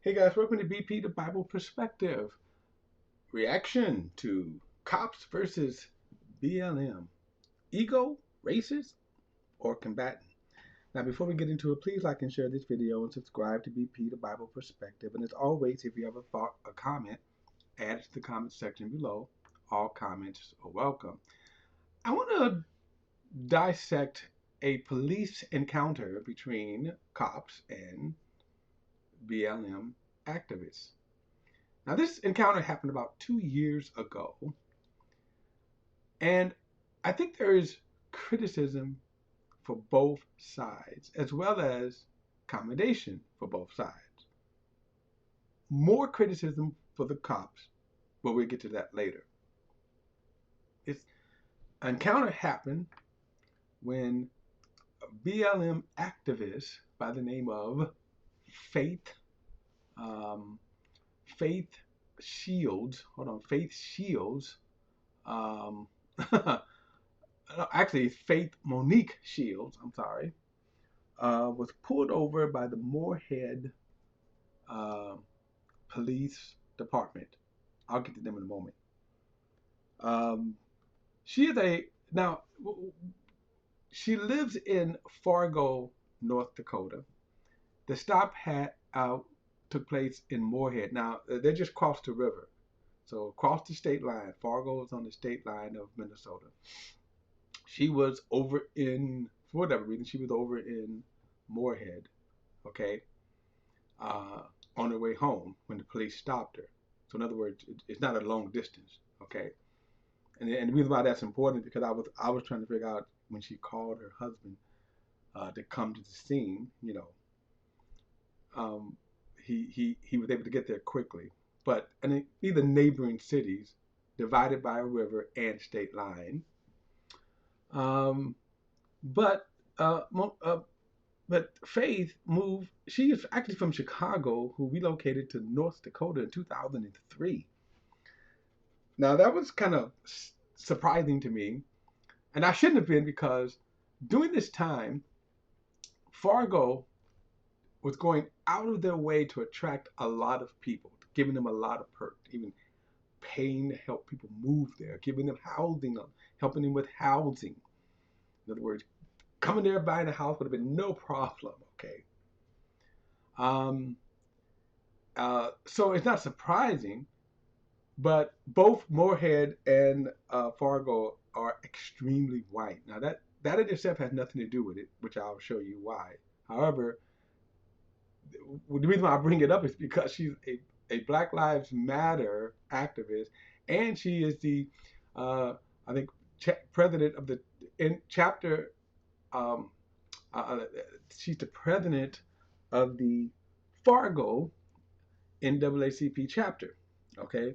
Hey guys, welcome to BP, the Bible Perspective. Reaction to cops versus BLM. Ego, racist, or combatant? Now, before we get into it, please like and share this video and subscribe to BP, the Bible Perspective. And as always, if you have a thought, a comment, add it to the comment section below. All comments are welcome. I want to dissect a police encounter between cops and BLM activists. Now, this encounter happened about 2 years ago, and I think there is criticism for both sides, as well as commendation for both sides. More criticism for the cops, but we'll get to that later. This encounter happened when a BLM activist by the name of Faith, um, Faith Shields, Faith Shields, um, actually Faith Monique Shields, I'm sorry, was pulled over by the Moorhead uh, Police Department. I'll get to them in a moment. Um, she is a now she lives in Fargo, North Dakota. The stop took place in Moorhead. Now they just crossed the river, so across the state line. Fargo is on the state line of Minnesota. She was over in, for whatever reason, she was over in Moorhead, okay, uh, on her way home when the police stopped her. So in other words, it's not a long distance, okay. And the reason why that's important is because I was trying to figure out when she called her husband to come to the scene, um, he was able to get there quickly. But and either neighboring cities divided by a river and state line. Um, but uh, but Faith moved. She is actually from Chicago, who relocated to North Dakota in 2003. Now that was kind of surprising to me, and I shouldn't have been because during this time, Fargo was going out of their way to attract a lot of people, giving them a lot of perks, even paying to help people move there, giving them housing, helping them with housing. In other words, coming there buying a house would have been no problem. Okay. Um, so it's not surprising, but both Moorhead and Fargo are extremely white. Now that in itself has nothing to do with it, which I'll show you why. However, the reason why I bring it up is because she's a Black Lives Matter activist, and she is the I think president of the in chapter. Um, uh, she's the president of the Fargo NAACP chapter. Okay,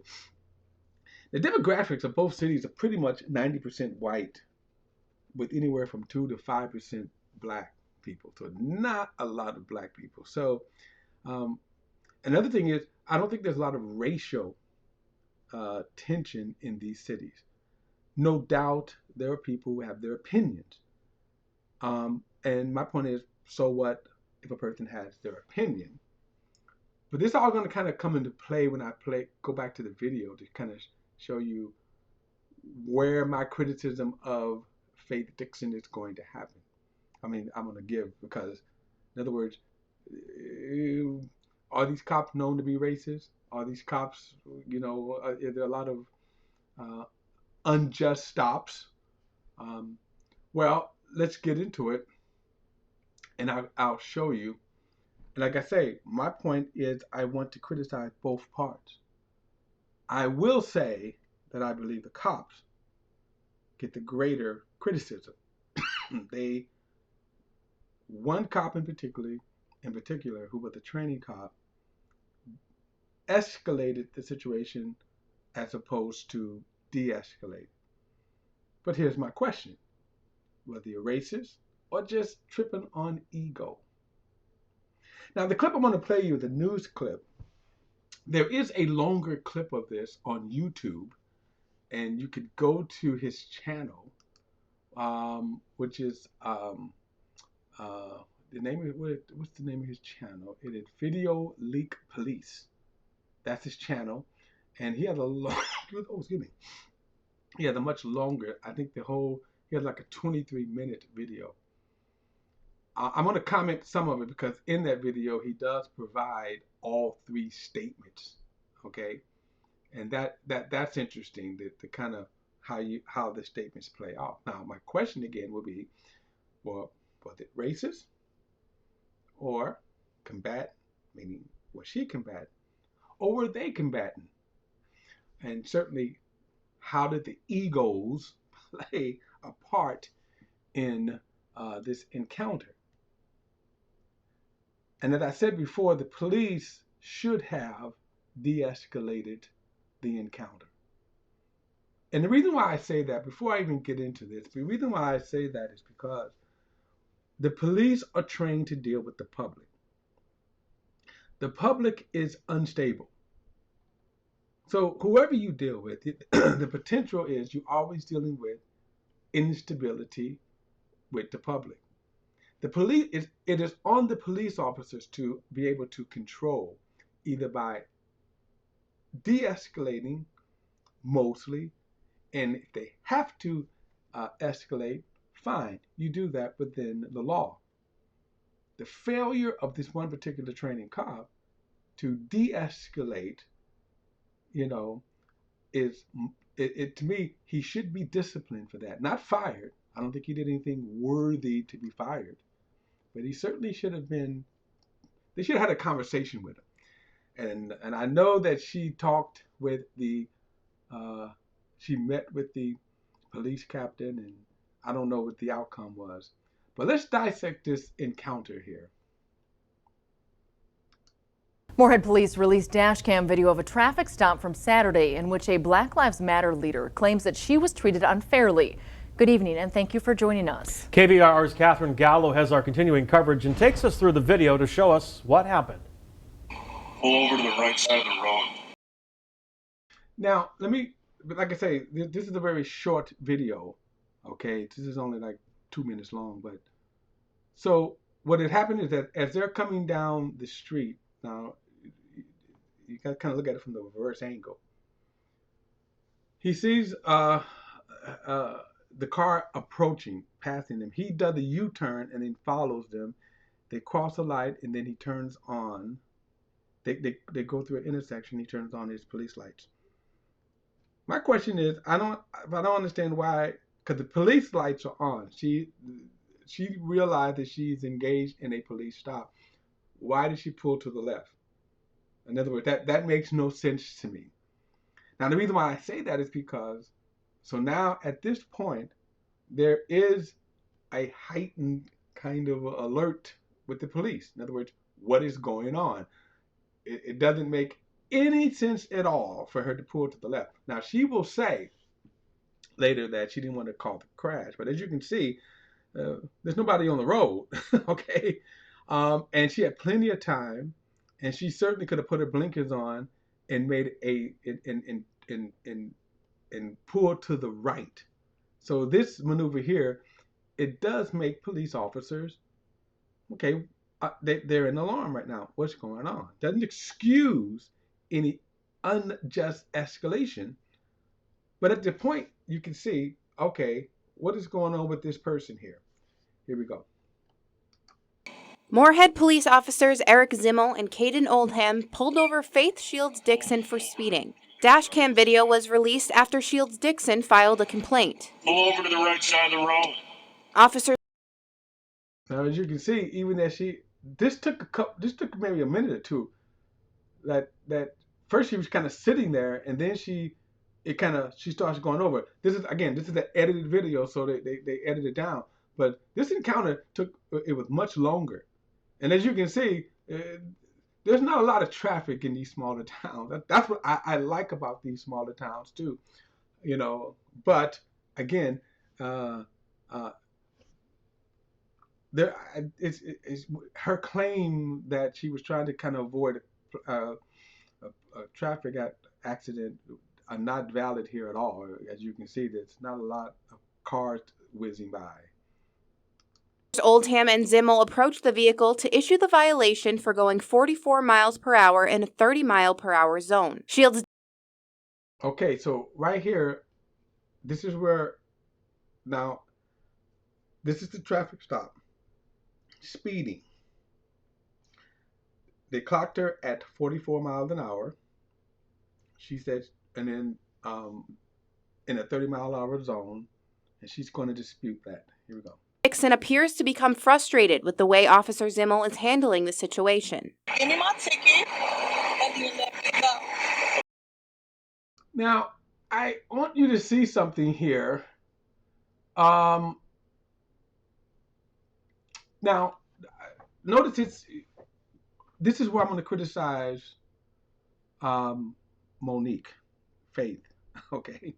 the demographics of both cities are pretty much 90% white, with anywhere from 2 to 5% black people. So not a lot of black people. So um, another thing is, I don't think there's a lot of racial tension in these cities. No doubt there are people who have their opinions. And my point is, so what if a person has their opinion? But this is all going to kind of come into play when I go back to the video to kind of show you where my criticism of Faith Dixon is going to happen. I mean, I'm going to give because, in other words, are these cops known to be racist? Are these cops, is there a lot of uh, unjust stops? Um, well, let's get into it, and I'll show you. And like I say, my point is I want to criticize both parts. I will say that I believe the cops get the greater criticism. They, one cop in particular, who was a training cop, escalated the situation as opposed to de-escalate. But here's my question. Whether you're racist or just tripping on ego. Now, the clip I'm going to play you is a news clip. There is a longer clip of this on YouTube, and you could go to his channel, which is the name of what's the name of his channel? It is Video Leak Police. That's his channel, and he has a long. Oh, excuse me. He has a much longer. I think he has like a 23-minute video. I'm going to comment some of it because in that video he does provide all three statements. Okay, and that's interesting. The kind of how the statements play out. Now, my question again would be, well, was it racist or combatant? Meaning, was she combatant or were they combatant? And certainly, how did the egos play a part in this encounter? And as I said before, the police should have de-escalated the encounter. And the reason why I say that, before I even get into this, the reason why I say that is because the police are trained to deal with the public. The public is unstable. So whoever you deal with, the potential is you're always dealing with instability with the public. The police, it is on the police officers to be able to control, either by de-escalating mostly, and if they have to escalate, fine, you do that within the law. The failure of this one particular training cop to de-escalate, you know, is to me, he should be disciplined for that, not fired. I don't think he did anything worthy to be fired, but he certainly should have been. They should have had a conversation with him, and I know that she talked with she met with the police captain, and I don't know what the outcome was, but let's dissect this encounter here. Moorhead police released dashcam video of a traffic stop from Saturday in which a Black Lives Matter leader claims that she was treated unfairly. Good evening and thank you for joining us. KVR's Catherine Gallo has our continuing coverage and takes us through the video to show us what happened. Pull over to the right side of the road. Now, like I say, this is a very short video, okay? This is only like 2 minutes long, but so what had happened is that as they're coming down the street, now you got to kind of look at it from the reverse angle. He sees the car approaching, passing them. He does a U-turn and then follows them. They cross a light and then he turns on. They go through an intersection. He turns on his police lights. My question is, I don't understand why, because the police lights are on. She realized that she's engaged in a police stop. Why did she pull to the left? In other words, that makes no sense to me. Now, the reason why I say that is because, so now at this point, there is a heightened kind of alert with the police. In other words, what is going on? It doesn't make any sense at all for her to pull to the left. Now, she will say later that she didn't want to cause the crash, but as you can see, there's nobody on the road, okay? And she had plenty of time, and she certainly could have put her blinkers on and made and pulled to the right. So this maneuver here, it does make police officers, okay, they're in alarm right now. What's going on? Doesn't excuse any unjust escalation, but at the point you can see, okay, what is going on with this person here? Here we go. Moorhead police officers Eric Zimmel and Caden Oldham pulled over Faith Shields Dixon for speeding. Dashcam video was released after Shields Dixon filed a complaint. Pull over to the right side of the road. Officers. Now, as you can see, even as this took maybe a minute or two. That first she was kind of sitting there, and then she starts going over. This is the edited video, so they edited it down. But this encounter was much longer. And as you can see, there's not a lot of traffic in these smaller towns. That's what I like about these smaller towns too, you know. But again, it's her claim that she was trying to kind of avoid a traffic accident are not valid here at all. As you can see, there's not a lot of cars whizzing by. Oldham and Zimmel approached the vehicle to issue the violation for going 44 miles per hour in a 30-mile-per-hour zone. Shields. Okay, so right here, this is where, now, this is the traffic stop. Speeding. They clocked her at 44 miles an hour. She said, and then in a 30-mile-an-hour zone, and she's going to dispute that. Here we go. Dixon appears to become frustrated with the way Officer Zimmel is handling the situation. Give me my ticket and you let me go. Now, I want you to see something here. Now, notice this is where I'm going to criticize Monique, Faith. Okay.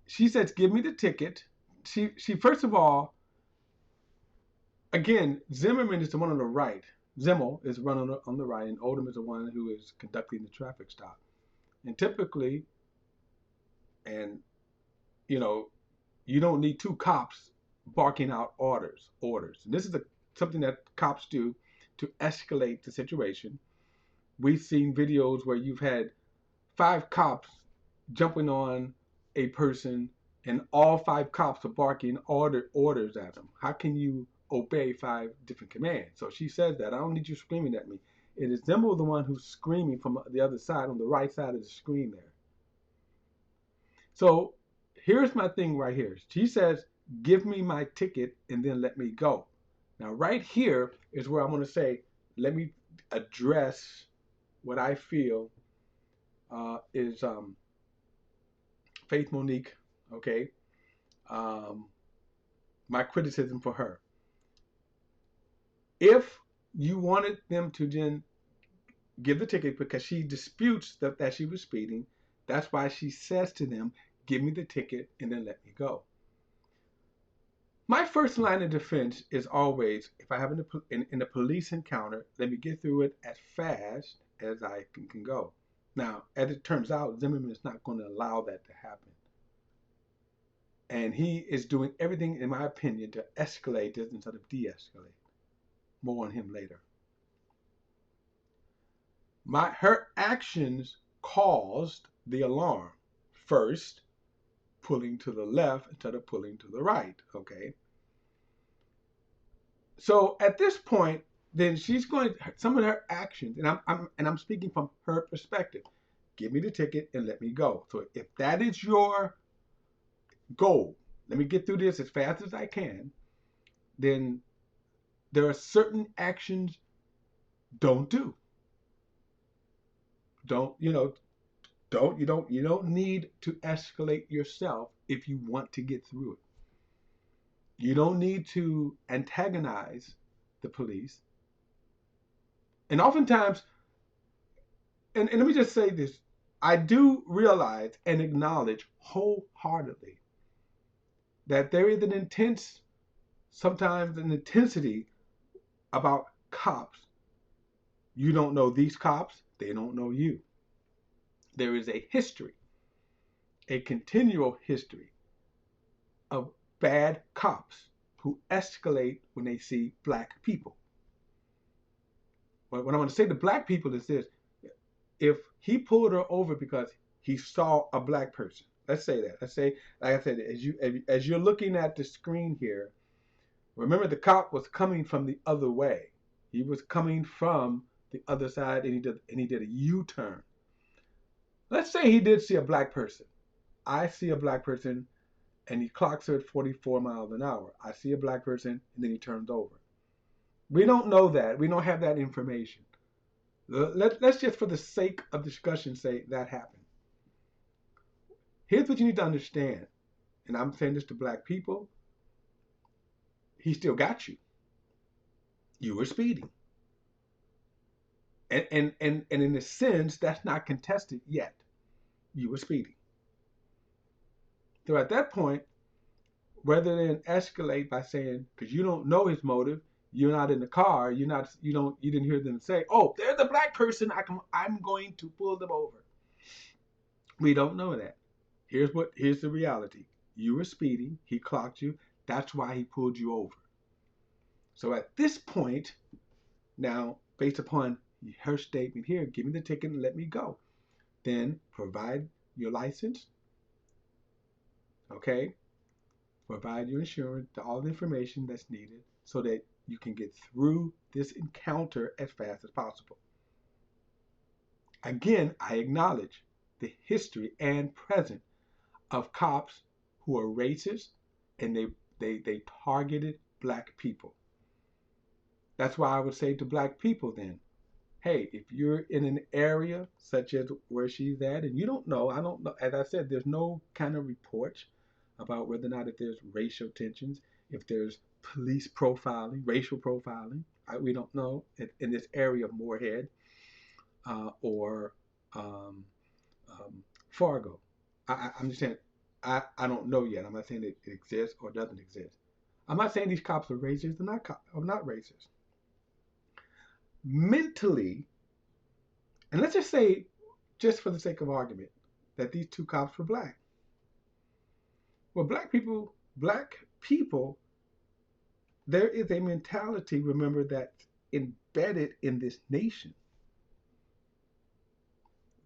She says, "Give me the ticket." She first of all, again, Zimmerman is the one on the right. Zimmel is running on the right, and Oldham is the one who is conducting the traffic stop. And typically, and you don't need two cops barking out orders. And this is something that cops do to escalate the situation. We've seen videos where you've had 5 cops jumping on a person, and all 5 cops are barking orders at them. How can you obey 5 different commands? So she says that, "I don't need you screaming at me." It is Zimmel the one who's screaming from the other side, on the right side of the screen there. So here's my thing right here. She says, "Give me my ticket and then let me go." Now right here is where I'm going to say, let me address what I feel is Faith Monique, okay? My criticism for her. If you wanted them to then give the ticket because she disputes that she was speeding, that's why she says to them, "Give me the ticket and then let me go." My first line of defense is always, if I have in a police encounter, let me get through it as fast as I can go. Now, as it turns out, Zimmerman is not going to allow that to happen. And he is doing everything, in my opinion, to escalate this instead of de-escalate. More on him later. Her actions caused the alarm. First, pulling to the left instead of pulling to the right, okay? So at this point, then she's going, some of her actions, and I'm speaking from her perspective. Give me the ticket and let me go. So if that is your goal, let me get through this as fast as I can, then there are certain actions don't do. You don't need to escalate yourself if you want to get through it. You don't need to antagonize the police. And oftentimes, and let me just say this, I do realize and acknowledge wholeheartedly that there is sometimes an intensity about cops. You don't know these cops, they don't know you. There is a history, a continual history of bad cops who escalate when they see black people. But what I want to say to black people is this: if he pulled her over because he saw a black person, let's say that. Let's say, like I said, as you're looking at the screen here, remember the cop was coming from the other way. He was coming from the other side, and he did a U-turn. Let's say he did see a black person. I see a black person, and he clocks her at 44 miles an hour. I see a black person, and then he turns over. We don't know that. We don't have that information. Let's just, for the sake of discussion, say that happened. Here's what you need to understand, and I'm saying this to black people. He still got you. You were speeding. And in a sense, that's not contested yet. You were speeding. So at that point, rather than escalate by saying, because you don't know his motive, you're not in the car, you didn't hear them say, "Oh, there's a black person, I'm going to pull them over." We don't know that. Here's the reality. You were speeding, he clocked you, that's why he pulled you over. So at this point, now, based upon her statement here, give me the ticket and let me go. Then provide your license, okay? Provide your insurance, all the information that's needed so that you can get through this encounter as fast as possible. Again, I acknowledge the history and present of cops who are racist and they targeted black people. That's why I would say to black people then, hey, if you're in an area such as where she's at and you don't know, I don't know, as I said, there's no kind of reports about whether or not if there's racial tensions, if there's police profiling, racial profiling. We don't know in this area of Moorhead or Fargo. I'm just saying, I don't know yet. I'm not saying it exists or doesn't exist. I'm not saying these cops are racist or not racist. Mentally, and let's just say, just for the sake of argument, that these two cops were black. Well, black people, there is a mentality, remember, that's embedded in this nation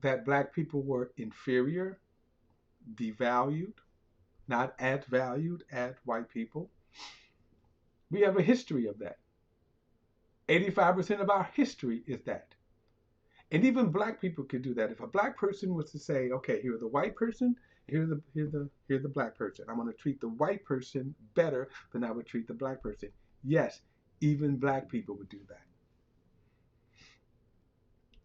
that black people were inferior, devalued, not as valued as white people. We have a history of that. 85% of our history is that. And even black people could do that. If a black person was to say, okay, here's the white person, here's the black person. I'm going to treat the white person better than I would treat the black person. Yes, even black people would do that.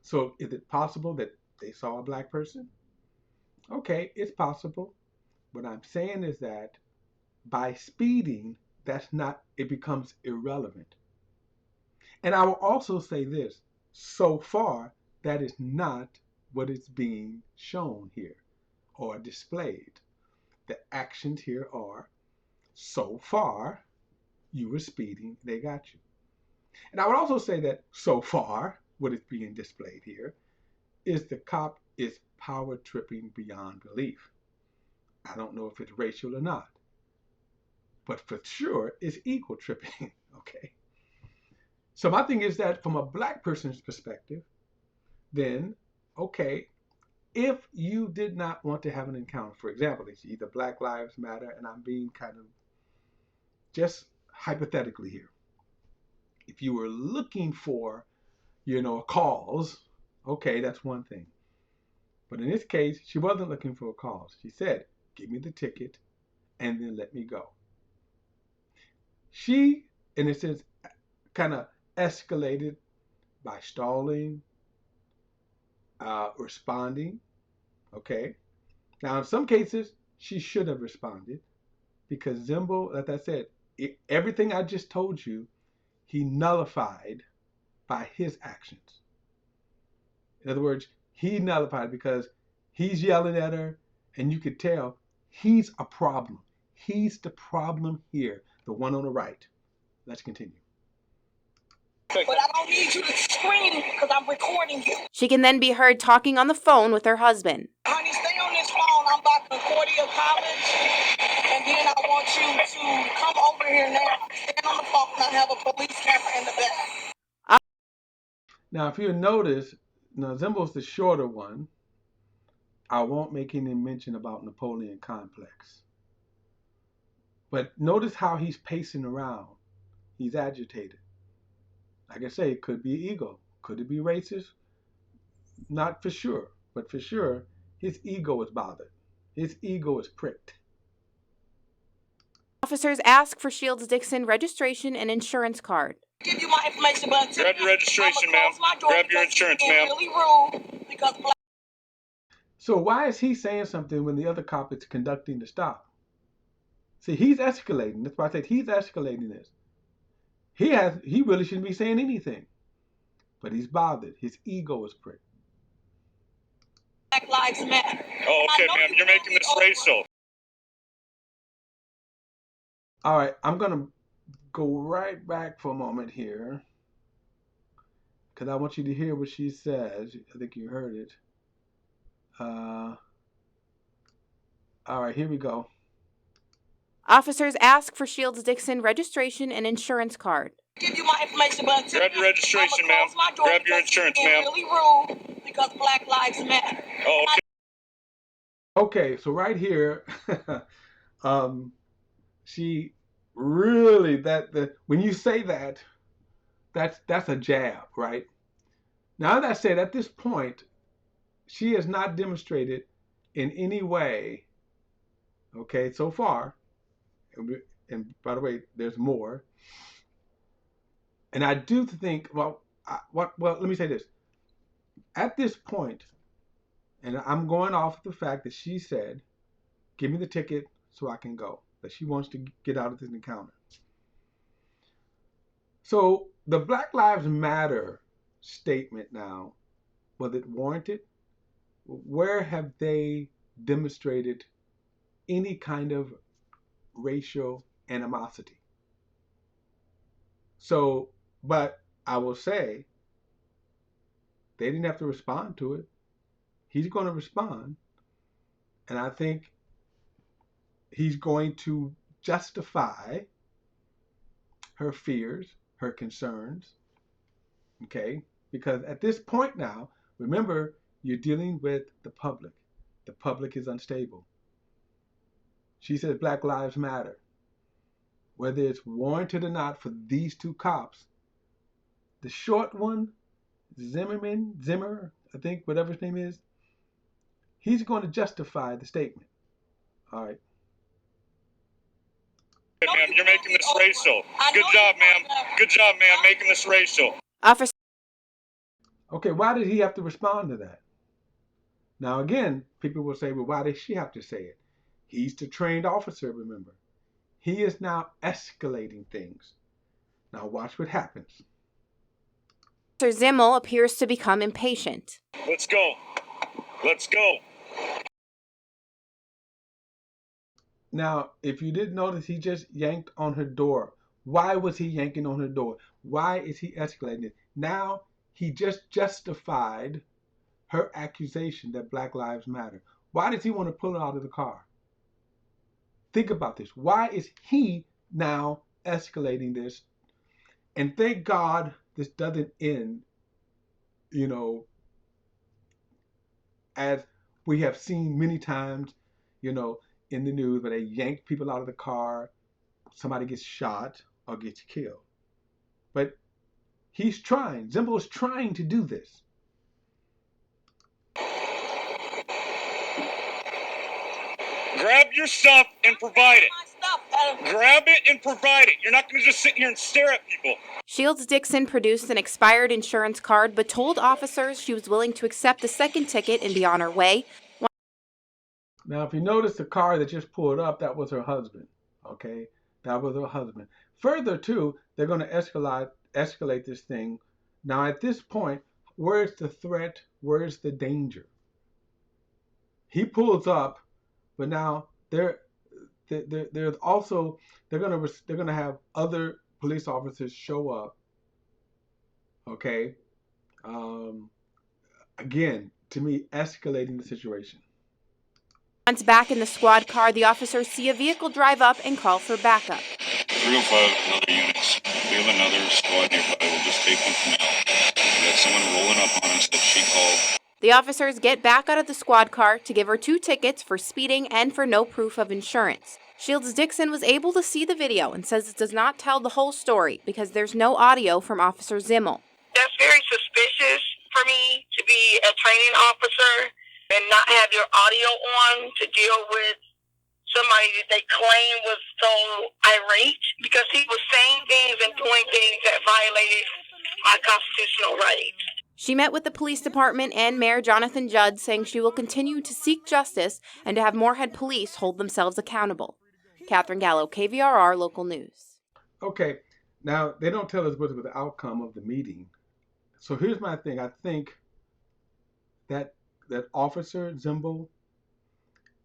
So is it possible that they saw a black person? Okay, it's possible. What I'm saying is that by speeding, it becomes irrelevant. And I will also say this, so far, that is not what is being shown here or displayed. The actions here are, so far, you were speeding, they got you. And I would also say that so far, what is being displayed here is the cop is power tripping beyond belief. I don't know if it's racial or not, but for sure it's ego tripping, okay? So my thing is that from a black person's perspective, then, okay, if you did not want to have an encounter, for example, it's either Black Lives Matter, and I'm being kind of just hypothetically here. If you were looking for, a cause, okay, that's one thing. But in this case, she wasn't looking for a cause. She said, give me the ticket and then let me go. She, in a sense, kind of escalated by stalling, responding, okay? Now, in some cases, she should have responded because Zimbo, like I said, everything I just told you, he nullified by his actions. In other words, he nullified because he's yelling at her, and you could tell he's a problem. He's the problem here, the one on the right. Let's continue. But I don't need you to scream because I'm recording you. She can then be heard talking on the phone with her husband. Honey, stay on this phone. I'm about to record your comments. And then I want you to come over here now. Stand on the phone and I have a police camera in the back. Now, if you notice, now Zimbo's the shorter one. I won't make any mention about Napoleon Complex. But notice how he's pacing around. He's agitated. Like I say, it could be ego. Could it be racist? Not for sure. But for sure, his ego is bothered. His ego is pricked. Officers ask for Shields Dixon registration and insurance card. Give you my information, but Grab your registration, ma'am. Grab your insurance, ma'am. Really rude because So why is he saying something when the other cop is conducting the stop? See, he's escalating. That's why I said he's escalating this. He really shouldn't be saying anything. But he's bothered. His ego is pricked. Black Lives Matter. Oh, okay, ma'am. You're making this racial. All right, I'm going to go right back for a moment here because I want you to hear what she says. I think you heard it. All right, here we go. Officers ask for Shields Dixon registration and insurance card. Give you my information, but until Grab your registration, ma'am. Grab your insurance, ma'am. Really rude because Black Lives Matter. Oh, okay. Okay, so right here, she really when you say that, that's a jab, right? Now that said, at this point, she has not demonstrated in any way, okay, so far, and by the way, there's more. And I do think, well, let me say this. At this point, and I'm going off the fact that she said, "Give me the ticket so I can go." That she wants to get out of this encounter. So the Black Lives Matter statement now, was it warranted? Where have they demonstrated any kind of racial animosity? So, but I will say, they didn't have to respond to it. He's going to respond. And I think he's going to justify her fears, her concerns, okay? Because at this point now, remember, you're dealing with the public. The public is unstable. She says Black Lives Matter. Whether it's warranted or not for these two cops, the short one, Zimmer, I think, whatever his name is, he's going to justify the statement. All right. Ma'am, you're making this racial. Good job, ma'am. Good job, ma'am, making this racial. Officer Okay, why did he have to respond to that? Now, again, people will say, well, why did she have to say it? He's the trained officer, remember. He is now escalating things. Now, watch what happens. Zimmel appears to become impatient. Let's go. Let's go. Now, if you didn't notice, he just yanked on her door. Why was he yanking on her door? Why is he escalating it? Now, he just justified her accusation that Black Lives Matter. Why does he want to pull her out of the car? Think about this. Why is he now escalating this? And thank God this doesn't end, as we have seen many times, in the news where they yank people out of the car, somebody gets shot or gets killed. But Zimbo is trying to do this. Grab your stuff and provide it. Grab it and provide it. You're not going to just sit here and stare at people. Shields Dixon produced an expired insurance card but told officers she was willing to accept a second ticket and be on her way. Now, if you notice the car that just pulled up, that was her husband. Okay, that was her husband. Further, too, they're going to escalate this thing. Now, at this point, where's the threat? Where's the danger? He pulls up, but now there's also they're gonna have other police officers show up. Okay, again, to me, escalating the situation. Once back in the squad car, the officers see a vehicle drive up and call for backup. 305, another units. We have another squad nearby. We'll just take one from now. We got someone rolling up on us that she called. The officers get back out of the squad car to give her 2 tickets for speeding and for no proof of insurance. Shields Dixon was able to see the video and says it does not tell the whole story because there's no audio from Officer Zimmel. That's very suspicious for me to be a training officer and not have your audio on to deal with somebody that they claim was so irate because he was saying things and doing things that violated my constitutional rights. She met with the police department and Mayor Jonathan Judd, saying she will continue to seek justice and to have Moorhead police hold themselves accountable. Catherine Gallo, KVRR Local News. Okay, now they don't tell us what was the outcome of the meeting. So here's my thing. I think that officer Zimbo,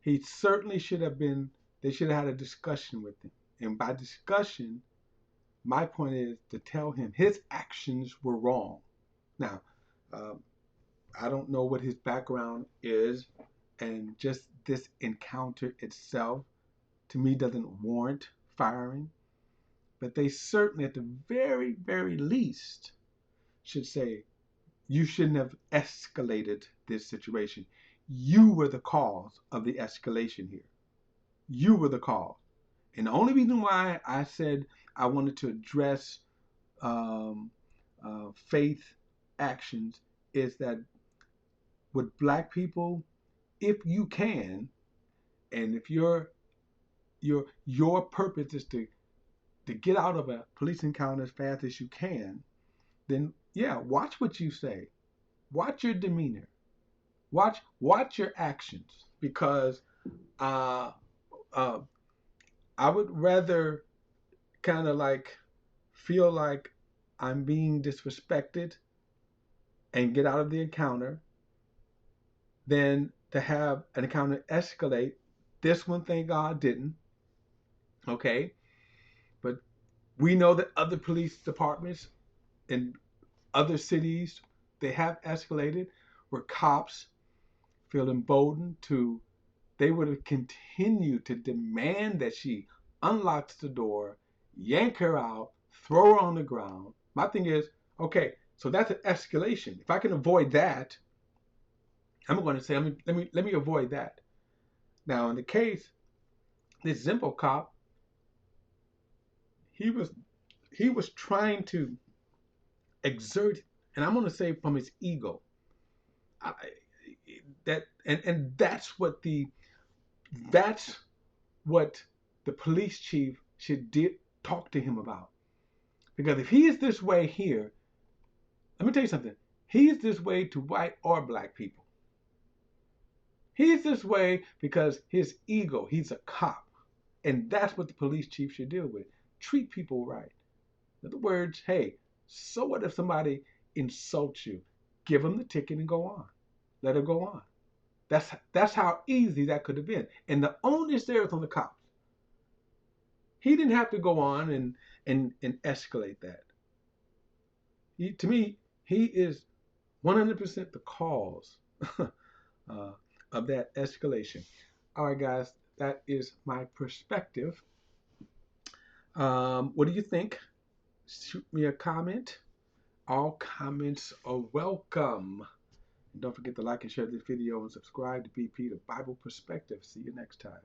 he certainly should have been. They should have had a discussion with him, and by discussion, my point is to tell him his actions were wrong. Now, I don't know what his background is, and just this encounter itself, to me, doesn't warrant firing. but they certainly, at the very, very least, should say, you shouldn't have escalated this situation. You were the cause of the escalation here. You were the cause. And the only reason why I said I wanted to address faith actions is that with black people, if you can, and if your purpose is to get out of a police encounter as fast as you can, then yeah, watch what you say, watch your demeanor, watch your actions, because uh, uh, I would rather kind of like feel like I'm being disrespected and get out of the encounter than to have an encounter escalate. This one, thank God, didn't. Okay, but we know that other police departments in other cities, they have escalated, where cops feel emboldened to, they would have continued to demand that she unlocks the door, yank her out, throw her on the ground. My thing is, okay, so that's an escalation. If I can avoid that, I'm going to say, let me avoid that. Now, in the case, this Zimpo cop, he was trying to exert, and I'm going to say from his ego. I, that and that's what the police chief should talk to him about. Because if he is this way here, let me tell you something. He is this way to white or black people. He's this way because his ego, he's a cop. And that's what the police chief should deal with. Treat people right. In other words, hey, so what if somebody insults you? Give them the ticket and go on. Let her go on. That's how easy that could have been. And the onus there is on the cops. He didn't have to go on and escalate that. To me, he is 100% the cause of that escalation. All right, guys, that is my perspective. What do you think? Shoot me a comment. All comments are welcome. And don't forget to like and share this video and subscribe to BP, the Bible Perspective. See you next time.